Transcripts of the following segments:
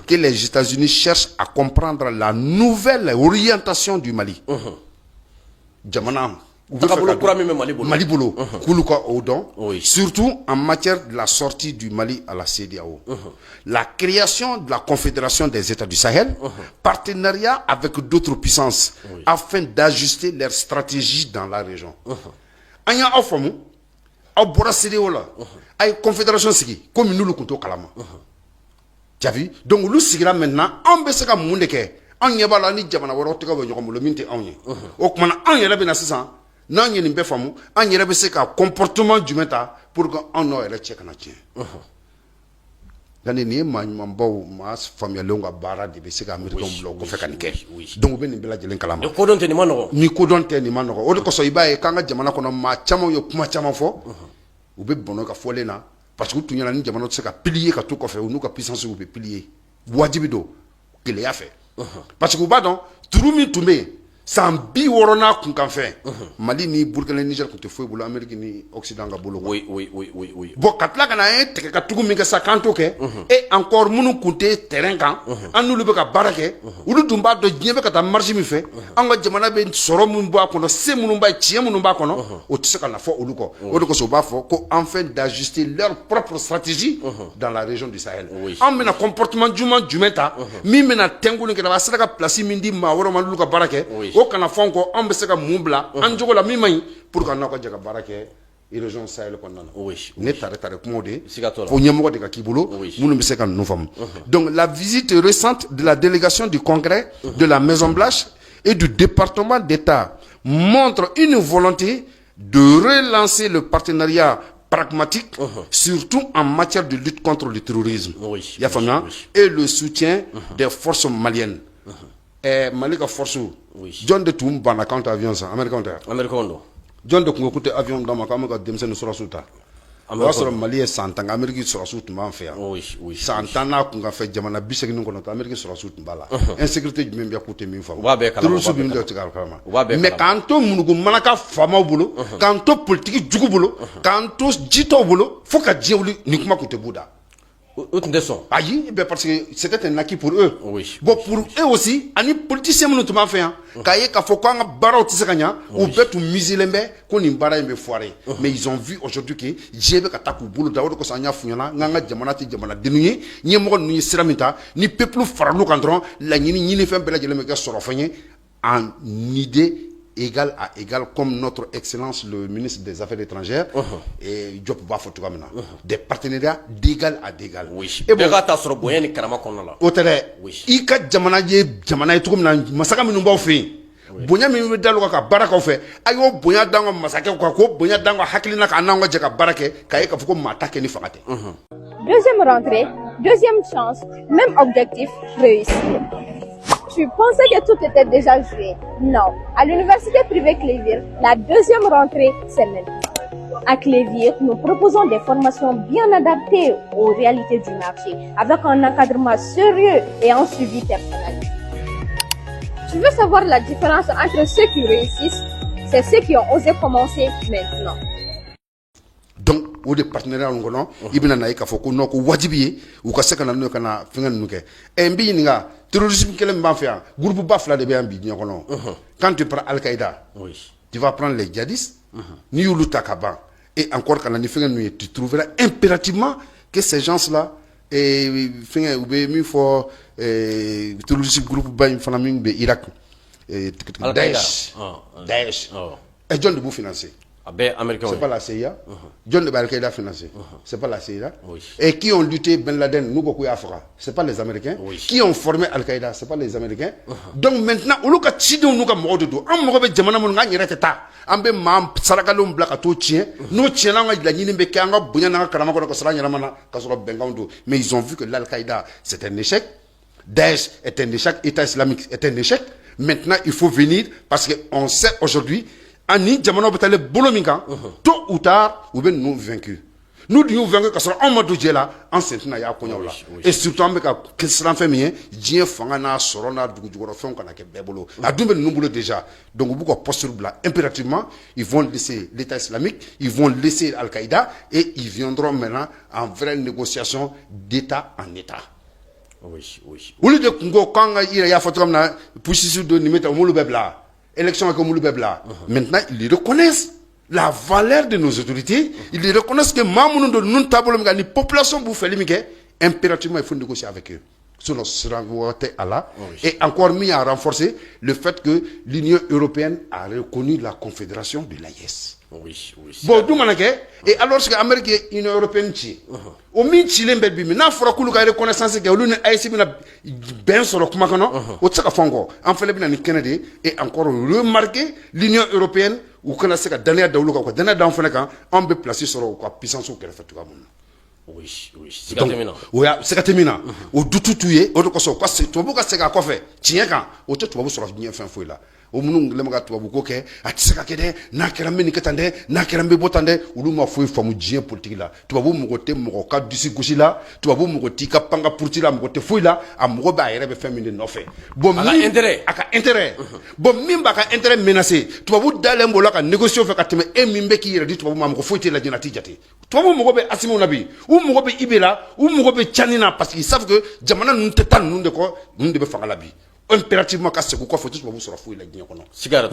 que les États-Unis cherchent à comprendre la nouvelle orientation du Mali. Jamana. Mali Bolo, surtout en matière de la sortie du Mali à la CEDEAO. La création de la Confédération des États du Sahel, partenariat avec d'autres puissances afin d'ajuster leur stratégie dans la région. Anya Ofamu, Abora CEDEAO la, ay Confédération sigi, comme nous le comptons kalama. Tu as vu? Donc, nous sigla maintenant, on va se faire mon déquet. On y va là, ni Jamana, on va te faire le minte en y. Au comment on y a la bénassance. Non, il y a une femme, il y a un comportement du méta pour qu'on ait le check na tien. Dans les niais, ma famille longa bara de bese américain bloc fait canike. Donc ben bela jelen kalama. Ko don teni manoko. Ni ko don teni manoko. O de ko so ibaye kanga jamana kono ma chama yo kuma chama fo. Ube bono ka fole na parce que tout nyana ni jamana se ka pilier ka to ko fait ou nous ka puissance ou be pilier. Wajibido que le a fait. Parce que ba don turumi tumé Sambi worona kun kan fait. Mali ni Burkina Niger kun te foi bolo Amérique ni Occident ga bolo. Oui. Bon katla kana te ka tugu mi ka sakanto ke et encore munu kunte terrain kan anu lu be ka barake ulu dumba do jebe ka ta marché mi fait anga jamana be soro mun ba kono se munu ba tie munu ba kono o tse kana fo ulu ko o ko so ba fo ko enfin d'ajuster leur propre stratégie dans la région du Sahel. En mena comportement jumenta mi mena tengulu ke ba saka place mindi ma woro man lu ka barake o kana fonko on be se ka mubla anjogo la mi mai pour kana ko jaga barake et région Sahel konnana ne tare kuma de fo nyemo de ka kibulo munu be se ka no fam. Donc la visite récente de la délégation du Congrès de la Maison Blanche et du département d'État montre une volonté de relancer le partenariat pragmatique, surtout en matière de lutte contre le terrorisme, et le soutien des forces maliennes. Malika force John de Toum bana quand avion ça américain John de Kungo côté avion dans ma caméra demsen sur la souta alors Mali est 100 ans Amérique sur la soute m'en fait 100 ans na kunga fait jamana bisek ni kono Amérique sur la soute bala insécurité du même côté mi fa mais quand on munugo manaka fama bulo quand on politique jugu bulo quand on jito bulo faut ka diewli ni kuma côté bouda. Aïe, parce que c'était un acquis pour eux. Bon, pour eux aussi, les politiciens nous tout fait. Quand il y a faut qu'on barre ou peut tout miser les mains, qu'on y barre les foiré. Mais ils ont vu aujourd'hui que j'ai vu qu'attaque au boulot d'abord que ça n'y a fouillana, n'anga diamanati diamana dénoué, ni mort ni séramita, ni peuple farlou quand la ni fait belle de méga sur en idée égal à égal, comme notre excellence le ministre des Affaires étrangères et Diop ba foto kamena des partenariats d'égal à d'égal. Et bon gata soro boyen ni karama kono la otere ika jamana ye to komna masaka minu ba fe bonya mi dalu ka baraka fe ayo bonya dango masaka ko bonya dango hakilina ka nango je ka barake kay ka fuko matake ni fakate. Deuxième rentrée, deuxième chance, même objectif, réussir. Tu pensais que tout était déjà joué? Non. À l'université privée Cléville, la deuxième rentrée, c'est maintenant. À Cléville, nous proposons des formations bien adaptées aux réalités du marché, avec un encadrement sérieux et un suivi personnel. Tu veux savoir la différence entre ceux qui réussissent? C'est ceux qui ont osé commencer maintenant. Donc, au des partenariats ngolon ibina na ika foko noko wajibi ou ka seka na no kana finga nuke mbi ninga terrorisme kele mbafia groupe bafla de bien bi ngolon quand tu prends Al-Qaïda tu vas prendre les djihadistes ni yuluta kaba et encore quand ni finga nu tu trouveras impérativement que ces gens là et finga ou be mi fo terrorisme groupe ba fanamin be Irak Daesh et John de Bou financé. C'est pas la CIA. John de Al-Qaïda financé. C'est pas la CIA. Et qui ont lutté Ben Laden, nous beaucoup Afrika. C'est pas les Américains. Qui ont formé Al-Qaïda, c'est pas les Américains. Donc maintenant, au lieu de tider nous comme modo, on me revient jamana mon gagne retata. Ambe mam sarakalom blaka to tien. Nous tien là la nini be kanga bunya na karama ko sala nyama na kasoro bengando. Mais ils ont vu que l'Al-Qaïda c'est un échec. Daesh est un échec. État islamique est un échec. Maintenant, il faut venir parce qu'on sait aujourd'hui ani jamano betale bolominga tôt ou tard ou ben nous vaincus. Nous nous vaincus parce qu'on m'a dit là en sentina ya konya là et surtout avec que cela fait bien dien fangana sorona du fond kana ke bebolo a dumbe nous boulot déjà donc beaucoup possible là impérativement ils vont laisser l'état islamique, ils vont laisser Al-Qaïda et ils viendront maintenant en vraie négociation d'état en état. Oui, oui. Au lieu de quand il y a photo comme na pushi de ni mettre au moulu bebla élection avec moulu bebla maintenant ils reconnaissent la valeur de nos autorités ils reconnaissent que mamoun de nous tabolo ni population bu fait limike impérativement il faut négocier avec eux selon sera voté à la et encore mis à renforcer le fait que l'Union européenne a reconnu la confédération de l'AES. Oui, oui. Bon, d'où manque et alors que l'Amérique est une européenne chi. Au min chilem belbi mais na fora kulu ka reconnaissance que l'Union AES bina ben solo kuma kono o tsaka fongo en fait bina ni Kennedy et encore remarquer l'Union européenne ou kana se ka dania dawlu ka dania dan fana kan on be placer sur quoi puissance au kele fatu ka mun. Oui, oui. C'est terminé. Oui, c'est terminé. Au doututuye, au de quoi quoi c'est toi beaucoup c'est quoi fait. Tiens quand au te toi vous sera bien fin fouille là. Au munu le maga toi beaucoup que a tsaka kede na kerambe ni ketande na kerambe botande ulu ma fouille famu dien politique là. Toi vous mogote mogoka disi gauche là, toi vous mogoti ka panga pourti là mogote fouille là, a mogoba erebe féminin no fait. Bon intérêt. Aka intérêt. Bon mimba ka intérêt menacé. Toi vous d'aller mbola ka négocier fait ka teme e mimbe ki redi toi vous ma mogo fouille la dinati jati. Toi vous mogobe asimo nabi. Ou mogobe ibela ou mogobe tchanina parce qu'ils savent que jamana nous tetan nous de quoi nous devons faire la vie. Impérativement qu'à ce qu'on fait tout vous sera fouillé la guigne.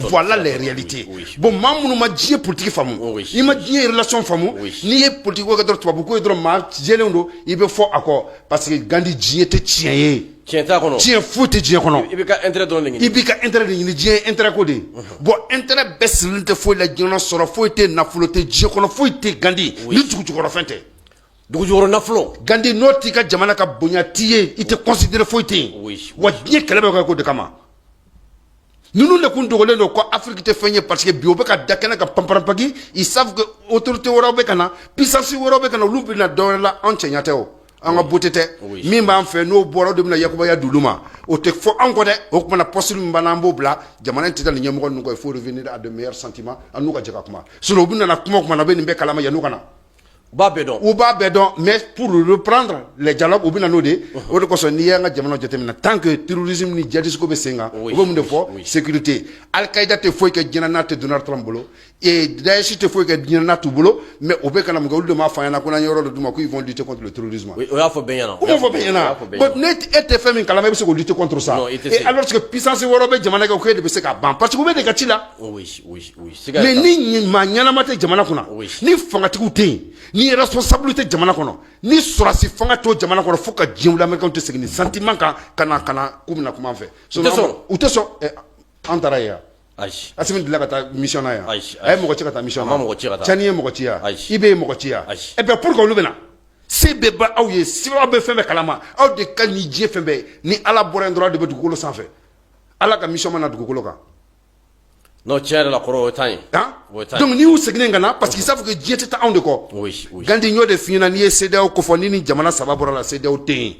Voilà les réalités. Bon maman m'a dit politique femme. Il m'a dit relation femme. Ni politique que d'autres beaucoup et d'autres mal. Il veut faire accord parce que Gandhi dit était tien. Tien fou te tien kono. Il bika intérêt dans l'ingénieur. Il bika intérêt l'ingénieur tien intérêt codé. Bon intérêt baisse l'inte fouille la guigne sera fouille te na fouille tien kono fouille te Gandhi. Ni tu kono fente. Dugujoro naflo Gandhi noti ka jamana ka bonya tiye ite considérer foité wa bien kelebe ko de kama nunu le kun dogole no ko Afrique te feñe parce que biobe ka dakena ka pampampagi ils savent que autorité worobe kana puissance worobe kana lumpi na dorela enchenyate o anga botete mimba en fait no boro de na yakuba ya duluma o te fo anko de o ko na possible mbana mbobla jamana te dal nyamo ko il faut revenir à de meilleurs sentiments anuka jeka kuma solo buna na kuma na be ni be kalama ya nukana ou bas bédon, mais pour reprendre les dialogues, ou bien nous dit, ou de quoi son n'y a un diamant de tant que terrorisme ni djihadisme comme senga, ou bien de fois sécurité. Al-Qaïda te faut que Djinana te donne trembolo, et Daesh te faut que Djinana tout boulot, mais au bec à la de ma fin, on a de Dumako, ils vont lutter contre le terrorisme. Oui, il faut bien. Il faut bien. Mais net était fait, mais quand même, c'est pour lutter contre ça. Et alors que puissance européenne, Djamana Gauke de Besseka, parce que vous avez des gâchis oui, oui, oui. Mais ni Maniana Mate Djamana Kuna, ni Fangatouté. Ni responsabilité jamana kono ni sorasi fanga to jamana kono foka jimla américain te segni sentiment kana kumina kuma fait so ou te so antaraya aish asimi de la kata mission na ya ay mo ko kata mission ma mo ko kata chani mo ko tia ibe mo ko tia et bien pour ko lubena si beba aw ye si wa be fembe kalama aw de kan ni je fembe ni ala boren droit de be dugolo sans fait ala ka mission mana dugolo ka non tiens la coro temps donc ni ou segné ngana parce qu'ils savent que Dieu était en de quoi oui Gandhi nyo de fina ni CEDEAO ko foni ni jamana sababora la CEDEAO te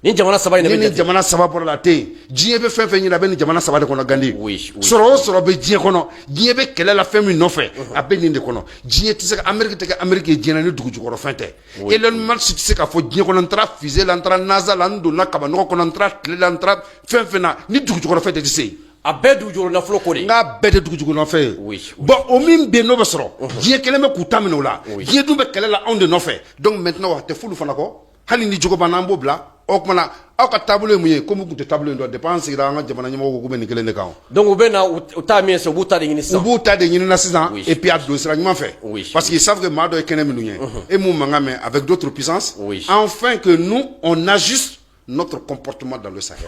ni jamana sabay ni jamana sababora la te Dieu be fen ni la ben jamana sabade kono Gandhi oui soro be Dieu kono Dieu be kele la femme no fait abe ni de kono Dieu ti se Amérique te Amérique Dieu na ni dugu jukoro fente et le match ti se ka fo Dieu kono tra fusée l'entra NASA lando na kaba no kono tra clé l'entra fena ni dugu jukoro fente ti se abe dujoro na flo ko de nga bede dugu no fait bon au min be no besoro Dieu kele me kutamino la Dieu du be kele la on de no fait donc maintenant wa te fulu fana ko hali ni jogo banambo bla okmana aka tableau muye comme ku te tableau ndo dépense ira nga jamana nyamo ko ben kele ne kaw donc ou bena uta mi se buta de ni na 6 ans et puis à dossier nyama fait parce qu'ils savent que mado e kene minunye et mu mangame avec d'autres puissances enfin que nous on ajuste notre comportement dans le Sahel.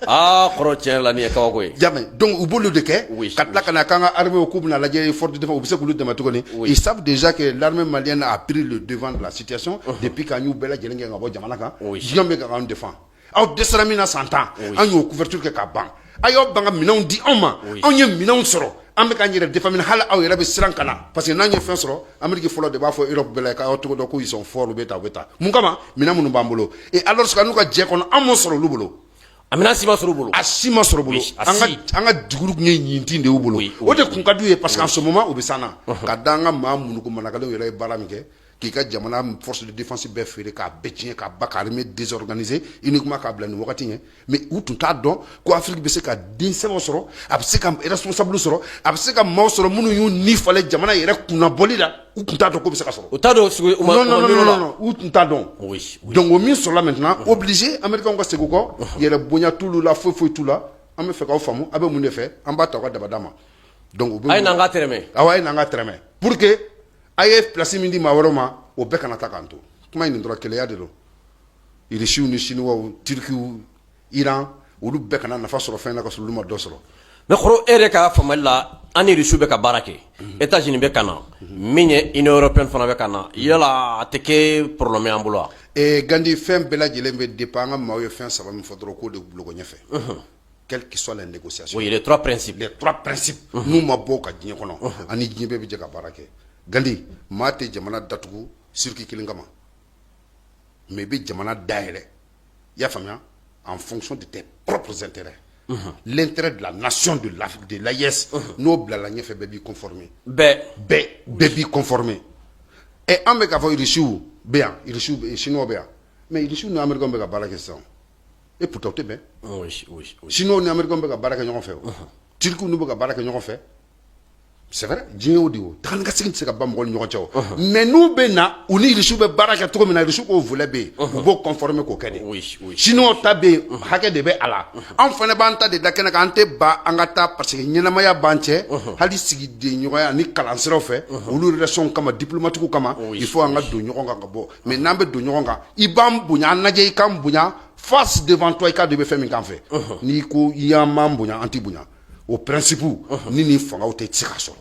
Ah, chrétien la ni kawakoy. Jamais. Donc au bout de quai, quand la kanaka armée au coup na la guerre forte de défense au de Matugoni, ils savent déjà que l'armée malienne a pris le devant de la situation depuis qu'Agnou Bella Djelenga ngabo jamanaka. Jamais qu'on défend. Au desramina 100 ans, Agnou couverture que kaban. Ayo banga minon di oma, onye minon soro. Ambe ka nyere defamine hala aw yerabe sirankana parce que nanye fin soro Amérique folo de ba fo Europe bela ka oto do ko ils sont forts beta mungama mina munu bambolo et alors ce que nous ka je kono amo soro lubulo amina sima soro bolo asima soro bolo anga duguru nye nyinti de ubolo o de kun kadu parce qu'en ce moment obesana kadanga ma munu ko manaka do yere baramike k'i ka jamana force de défense bɛɛ feere k'a bɛɛ tiɲɛ k'a ba ka armée désorganisée uniquement k'a bila nin wagati ɲɛ mais u tun t'a dɔn ko Afrique bɛ se ka den sɛbɛw sɔrɔ a bɛ se ka responsable sɔrɔ a bɛ se ka maaw sɔrɔ minnu y'u ni falen jamana yɛrɛ kunnabɔli la u tun t'a dɔn ko bɛ se ka sɔrɔ. u t'a dɔn sugu non u tun t'a dɔn. oui donc o min sɔrɔla maintenant obligé américains ka segin kɔ yɛrɛ bonya t'ulu la foyi t'u la an bɛ fɛ k'aw faamu a bɛ mun de fɛ an b'a ta aw ka dabada ma. donc a ye n'an ka tɛrɛmɛ. awɔ a ye n'an ka tɛrɛmɛ pour que a ye place min di maa wɛrɛw ma o bɛɛ kana ta k'an to kuma in nin dɔrɔn keleya de don irisiw ni siniwaw tirikiw iran olu bɛɛ kana nafa sɔrɔ fɛn na ka sɔrɔ olu ma dɔ sɔrɔ. mais kɔrɔ e yɛrɛ ka faamuyali la an ni Rusiw bɛ ka baara kɛ États-Unis bɛ ka na min ye Union européenne fana bɛ ka na yala a tɛ kɛ problème y'an bolo wa. Gandi fɛn bɛɛ lajɛlen bɛ dépend an ka maaw ye fɛn saba min fɔ dɔrɔn k'o de boloko ɲɛfɛ. Quelles que soient les négociations. Oui, les trois principes. Les trois principes. Nous ma bɔ ka diɲɛ kɔnɔ ani diɲɛ bɛɛ bɛ jɛ ka baara kɛ. Gandi maa tɛ jamana datugu circuit kelen kama mais i bɛ jamana dayɛlɛ i y'a faamuya en fonction de tes propres intérêts. L'intérêt de la nation de l'AES n'o bilala ɲɛfɛ bɛɛ b'i conformer. bɛɛ b'i conformer. Et an bɛ k'a fɔ irisiw bɛ yan irisiw chinois bɛ yan mais irisiw ni américains bɛ ka baara kɛ sisan et pourtant o tɛ bɛn. oui. chinois ni américains bɛ ka baara kɛ ɲɔgɔn fɛ o tirikiw n'u bɛ ka baara kɛ ɲɔgɔn fɛ c'est vrai diɲɛ o de o taga ni ka segin tɛ se ka ban mɔgɔw ni ɲɔgɔn cɛ o mais n'u bɛ na u ni irisiw bɛ baara kɛ cogo min na irisiw k'o volet bɛ yen u b'o conformer k'o kɛ de. chinois ta bɛ yen hakɛ de bɛ a la an fana b'an ta de da kɛnɛ kan an tɛ ban an ka taa parce que ɲɛnamaya b'an cɛ hali sigiden ɲɔgɔnya ni kalansiraw fɛ olu relation kama diplomatiques kama il faut an ka don ɲɔgɔn kan ka bɔ mais n'an bɛ don ɲɔgɔn kan i b'an bonya an lajɛ i k'an bonya face devant toi i k'a dɔn i bɛ fɛn min k'an fɛ n'i ko i y'an m'an bonya an t'i bonya o principe ni nin fangaw tɛ se ka sɔrɔ.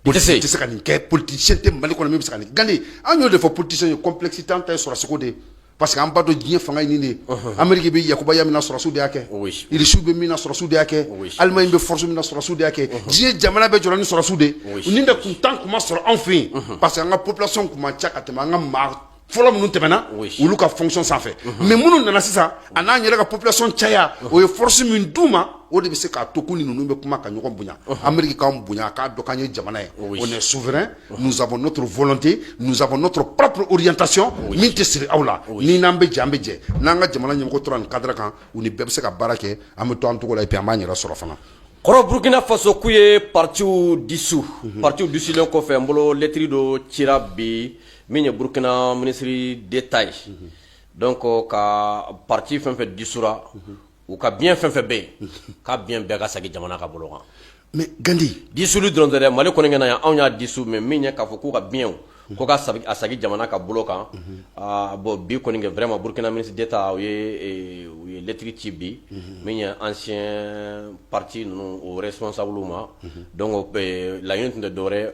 politicien tɛ se ka nin kɛ politicien tɛ Mali kɔnɔ min bɛ se ka nin Gandi an y'o de fɔ politicien ye complexité an ta ye sɔrɔsiko de parce que an b'a dɔn diɲɛ fanga ye nin de ye Amérique bɛ yakubaya min na sɔrɔsiw de y'a kɛ irisiw bɛ min na sɔrɔsiw de y'a kɛ Allemagne bɛ force min na sɔrɔsiw de y'a kɛ diɲɛ jamana bɛ jɔra ni sɔrɔsiw de nin de kuntan kun ma sɔrɔ anw fɛ yen parce que an ka population kun ma ca ka tɛmɛ an ka maa fɔlɔ minnu tɛmɛna olu ka fonction sanfɛ mais minnu nana sisan a n'an yɛrɛ ka population caya o ye force min d'u ma o de bɛ se k'a to ko ni ninnu bɛ kuma ka ɲɔgɔn bonya Amérique k'an bonya k'a dɔn k'an ye jamana ye on est souverain nous avons notre volonté nous avons notre propre orientation min tɛ siri aw la ni n'an bɛ jɛ an bɛ jɛ n'an ka jamana ɲɛmɔgɔ tora nin cadre kan u ni bɛɛ bɛ se ka baara kɛ an bɛ to an togo la et puis an b'an yɛrɛ sɔrɔ fana. kɔrɔ Burkina Faso k'u ye partiw dissous partiw dissoulen kɔfɛ n bolo lettre dɔ cira bi min ye Burkina ministre d'État ye donc ka parti fɛn fɛn dissoudra u ka bien fɛn fɛn bɛ yen k'a bien bɛɛ ka segin jamana ka bolo kan. mais Gandi dissous dɔrɔn tɛ dɛ Mali kɔni kɛnɛ yan anw y'a dissous mais min ye k'a fɔ k'u ka bien ko ka segin jamana ka bolo kan bon bi kɔni kɛ vraiment Burkina ministre d'État u ye lettre ci bi min ye ancien parti ninnu o responsable ma donc laɲini tun tɛ dɔwɛrɛ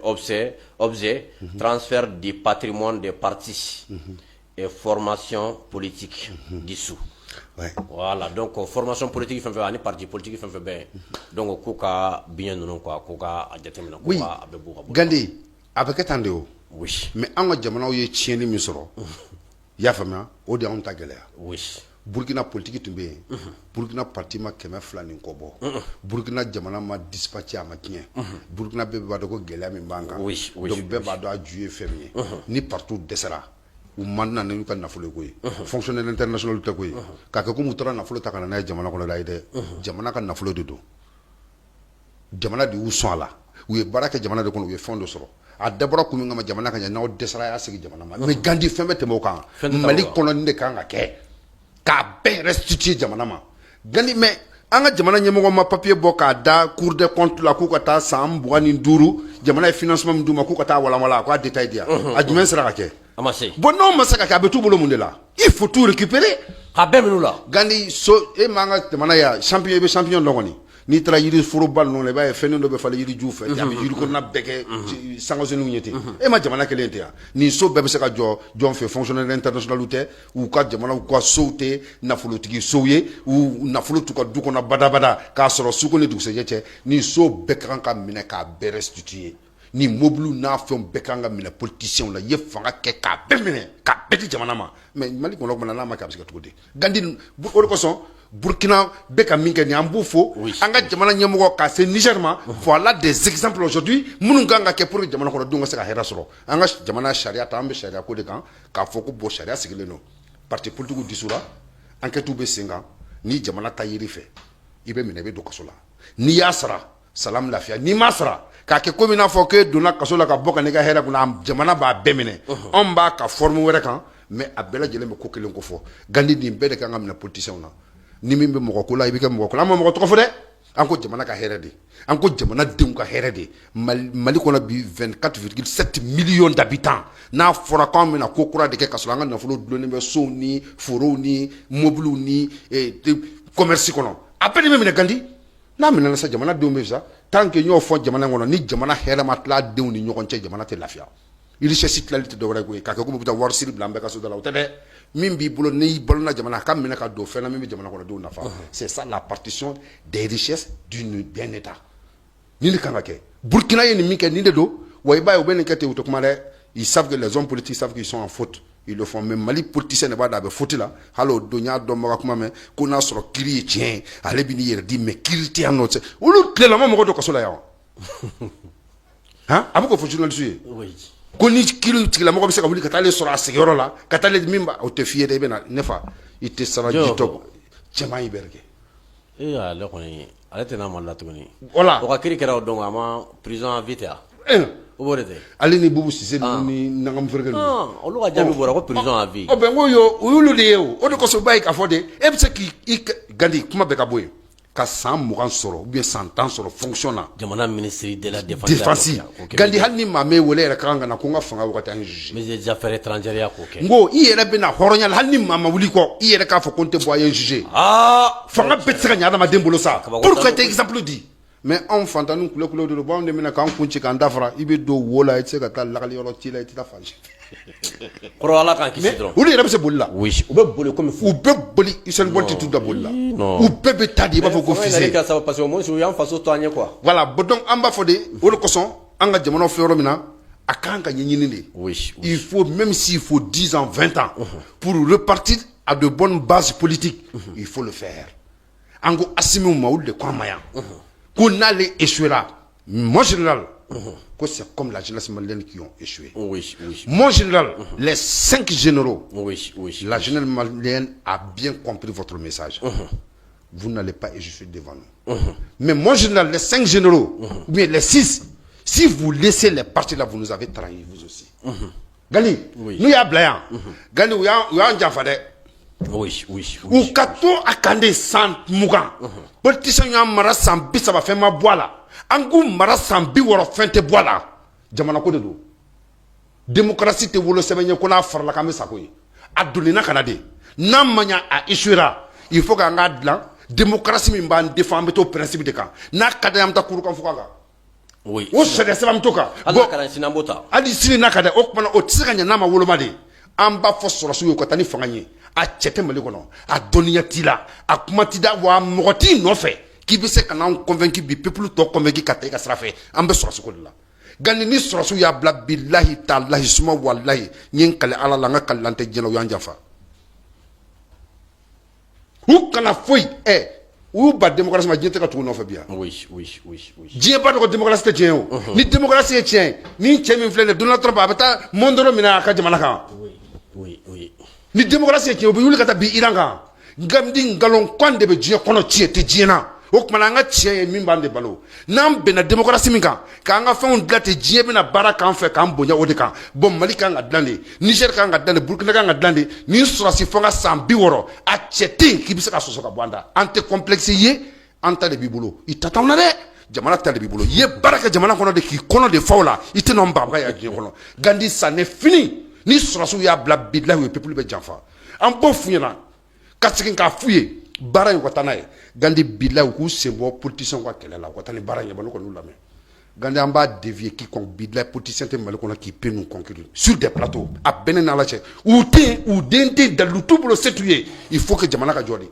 objet transfert du patrimoine des partis et formation politique dissous. Voilà donc formation politique fɛn fɛn ani parti politique fɛn fɛn bɛ donc k'u ka bien ninnu quoi k'u ka jateminɛ k'u ka a bɛ b'u ka bolo. Gandi a bɛ kɛ tan de o. Oui. mais an ka jamanaw ye tiɲɛni min sɔrɔ i y'a faamuya o de y'anw ta gɛlɛya. Oui. Burkina politique tun bɛ yen Burkina parti ma 200 ni kɔ bɔ Burkina jamana ma dispatché a ma tiɲɛ Burkina bɛɛ b'a dɔn ko gɛlɛya min b'an kan donc bɛɛ b'a dɔn a ju ye fɛn min ye ni partout dɛsɛra u man na n'u ka nafolo ye koyi fonctionnaire international tɛ koyi k'a kɛ komi u taara nafolo ta ka na n'a ye jamana kɔnɔ la ye dɛ jamana ka nafolo de don jamana de y'u sɔn a la u ye baara kɛ jamana de kɔnɔ u ye fɛn dɔ sɔrɔ a dabɔra kun min kama jamana ka ɲɛ n'aw dɛsɛra a y'a segin jamana ma mais Gandi fɛn bɛ tɛmɛ o kan Mali kɔnɔ nin de kan ka kɛ k'a bɛɛ restituer jamana ma Gandi mais an ka jamana ɲɛmɔgɔ ma papier bɔ k'a da cour des comptes la k'u ka taa san 25 jamana ye financement min d'u ma k'u ka taa walanwalan k'a détail di yan a jumɛn sera ka kɛ a ma se bon n'o ma se ka kɛ a bɛ t'u bolo mun de la il faut tout récupérer a bɛɛ minnu la Gandi so e m'an ka jamana ya champion i bɛ champion dɔn kɔni n'i taara yiri foroba ninnu la i b'a ye fɛn dɔ bɛ falen yirijuw fɛ a bɛ yiri kɔnɔna bɛɛ kɛ sangasenniw ye ten e ma jamana kelen tɛ yan nin so bɛɛ bɛ se ka jɔ jɔn fɛ fonctionnaire international tɛ u ka jamanaw ka sow tɛ nafolotigi sow ye u nafolo t'u ka du kɔnɔ badabada k'a sɔrɔ suko ni dugusɛjɛ cɛ nin so bɛɛ ka kan ka minɛ k'a bɛɛ restituer ni mobile n'a fɛnw bɛɛ ka kan ka minɛ politiciens la i ye fanga kɛ k'a bɛɛ minɛ k'a bɛɛ di jamana ma mais Mali kɔnɔ n'a ma kɛ a bɛ se ka cogo di Gandi o de kosɔn Burkina bɛ ka min kɛ nin an b'u fo an ka jamana ɲɛmɔgɔ ka se Niger ma voilà des exemples aujourd'hui minnu kan ka kɛ pour que jamana kɔnɔdenw ka se ka hɛrɛ sɔrɔ an ka jamana sariya ta an bɛ sariya ko de kan k'a fɔ ko bon sariya sigilen don parti politique dissoudra enquête bɛ sen kan ni jamana ta yiri fɛ i bɛ minɛ i bɛ don kaso la n'i y'a sara salam lafiya n'i ma sara k'a kɛ komi n'a fɔ k'e donna kaso la ka bɔ ka n'i ka hɛrɛ kunna jamana b'a bɛɛ minɛ anw b'a ka forme wɛrɛ kan mais a bɛɛ lajɛlen bɛ ko kelen ko fɔ Gandi nin bɛɛ de kan ka minɛ politiciens na ni min bɛ mɔgɔ ko la i bɛ kɛ mɔgɔ ko la an ma mɔgɔ tɔgɔ fɔ dɛ an ko jamana ka hɛrɛ de an ko jamana denw ka hɛrɛ de Mali kɔnɔ bi 24,7 millions d'habitants n'a fɔra k'anw bɛna ko kura de kɛ ka sɔrɔ an ka nafolo dulonnen bɛ sow ni forow ni mobiliw ni commerce kɔnɔ a bɛɛ de bɛ minɛ Gandi n'a minɛna sa jamana denw bɛ sa tant que n y'o fɔ jamana kɔnɔ ni jamana hɛrɛ ma tila denw ni ɲɔgɔn cɛ jamana tɛ lafiya richesse tilali tɛ dɔwɛrɛ koyi k'a kɛ ko bɛ taa wari siri bila an bɛɛ ka so da la o tɛ dɛ min b'i bolo n'i balola jamana a ka minɛ ka don fɛn na min bɛ jamana kɔnɔdenw nafa c'est ça la partition des richesses d'un bien état nin de kan ka kɛ Burkina ye nin min kɛ nin de don wa i b'a ye u bɛ nin kɛ ten u tɛ kuma dɛ ils savent que les hommes politiques savent qu'ils sont en faute ils le font mais Mali politicien de b'a dɔn a bɛ faute la hali o don n y'a dɔnbaga kuma mɛn ko n'a sɔrɔ kiiri ye tiɲɛ ye ale bɛ n'i yɛrɛ di mais kiiri tɛ yan nɔ cɛ olu tilelama mɔgɔ dɔ kaso la yan han a bɛ k'o fɔ journaliste ye ko ni kiiri tigilamɔgɔ bɛ se ka wuli ka taa ale sɔrɔ a sigiyɔrɔ la ka taa ale min ba o tɛ f'i ye dɛ i bɛ na ne fa i tɛ sara jitɔ cɛman y'i bɛrɛ kɛ ale kɔni ale tɛ n'a mali la tuguni voilà o ka kiiri kɛra o don a ma prison à vie tɛ o b'o de tɛ ale ni Bubu Sise ninnu ni nangam feereke ninnu olu ka jaabi bɔra ko prison à vie bɛn ko yo o y'olu de ye o de kosɔn ba ye k'a fɔ de e bɛ se k'i Gandi kuma bɛɛ ka bɔ yen ka san 20 sɔrɔ ou bien san 10 sɔrɔ fonction na jamana ministre de la défense Gandi hali ni maa m'e wele yɛrɛ ka kan ka na ko n ka fanga wagati an juge ministre des affaires étrangères k'o kɛ n ko i yɛrɛ bɛ na hɔrɔnya la hali ni maa ma wuli kɔ i yɛrɛ k'a fɔ ko n tɛ bɔ a ye juge fanga bɛɛ tɛ se ka ɲɛ adamaden bolo sa pour que tɛ exemple di mais anw fantanniw kule-kulew de don bon anw de bɛna k'an kun ci k'an dafara i bɛ don wo la i tɛ se ka taa lagali yɔrɔ ci la i tɛ taa fan si kɔrɔ Ala k'an kisi dɔrɔn olu yɛrɛ bɛ se boli la oui u bɛ boli comme u bɛ boli Usain Bolt tɛ da boli la u bɛɛ bɛ taa de i b'a fɔ ko fusée parce que au moins u y'an faso to an ɲɛ quoi voilà bon donc an b'a fɔ de o de kosɔn an ka jamanaw filɛ yɔrɔ min na a kan ka ɲɛɲini de il faut même s'il faut 10 ans 20 ans pour repartir à de bonnes bases politiques il faut le faire an ko Assimi ma olu de ko an ma yan ko n'ale échouera mon général que c'est comme la jeunesse malienne qui ont échoué. Mon général, les 5 généraux, la jeunesse malienne a bien compris votre message. Vous n'allez pas échouer devant nous. Mais mon général, les 5 généraux, ou bien les 6, si vous laissez les partis là, vous nous avez trahi, vous aussi. Gali, nous y a blayan. Gali, nous y a un jafade. Ou kato akande san mugan. Politiciens y a mara san bis ça va faire ma boila. Angu mara san bi woro fente boila. Jamana ko de do. Démocratie te wolo semaine ko na farla kamé sako yi. Adulina kanade. Na manya a issuera. Il faut que nga dlan démocratie min ban défendre to principe de kan. Na kada yam ta kuru kan fuka. Oui. O sede sebam to ka. Allah kala sinambota. Ali sini na kada o kuma o tsika nya na ma wolo made. Amba fo soro su ko tani fanganye. A chete mali kono. A doniya tila. A kuma tida wa moti no fe. Qui veut se kana convaincu bi peuple to convaincu ka tay ka srafe. Ambe soro su ko la. Gani ni soro su ya bla billahi ta'ala suma wallahi. Nyen kale ala la nga kalante jeno yanja fa. Ou kana foi ou ba démocratie ma jente ka tu no fa bia. Oui. Dieu pas de démocratie te tien. Ni démocratie est tien. Ni tien min flele Donald Trump abata mondoro mina ka jamana kan. Oui. Ni démocratie est tien obi yuli kata bi iranga. Ngamdi ngalon kwande be Dieu kono tie te diena. O kuma nga tie min bande balo. Nam be na démocratie min kan. Ka nga fa on dlate Dieu be na baraka en fait kan bonya odi kan. Bon Mali kan nga dlande. Niger kan nga dlande, Burkina kan nga dlande. Ni sura si fanga sambi woro. A tiete ki bisa ka soso ka bwanda. Ante complexe ye anta de bibulo. Itata on de jamana ta de bibulo. Ye baraka jamana kono de ki kono de faula. Ite no mbaba ya Dieu kono. Gandi ça n'est fini. Ni sura su ya bla bidla we peuple be janfa. An bo funyana. Katsikin ka fuye. Bara yi watana ye Gandi bila ku sembo politicien ko kɛlɛ la watani bara ye balo ko nous lamɛn Gandi an b'a dévier quiconque bila politicien te Mali kɔnɔ qui peut nous conquérir sur des plateaux a bɛnnen n'ala cɛ u den tɛ dalu tu bolo setu ye il faut que jamana ka jɔ de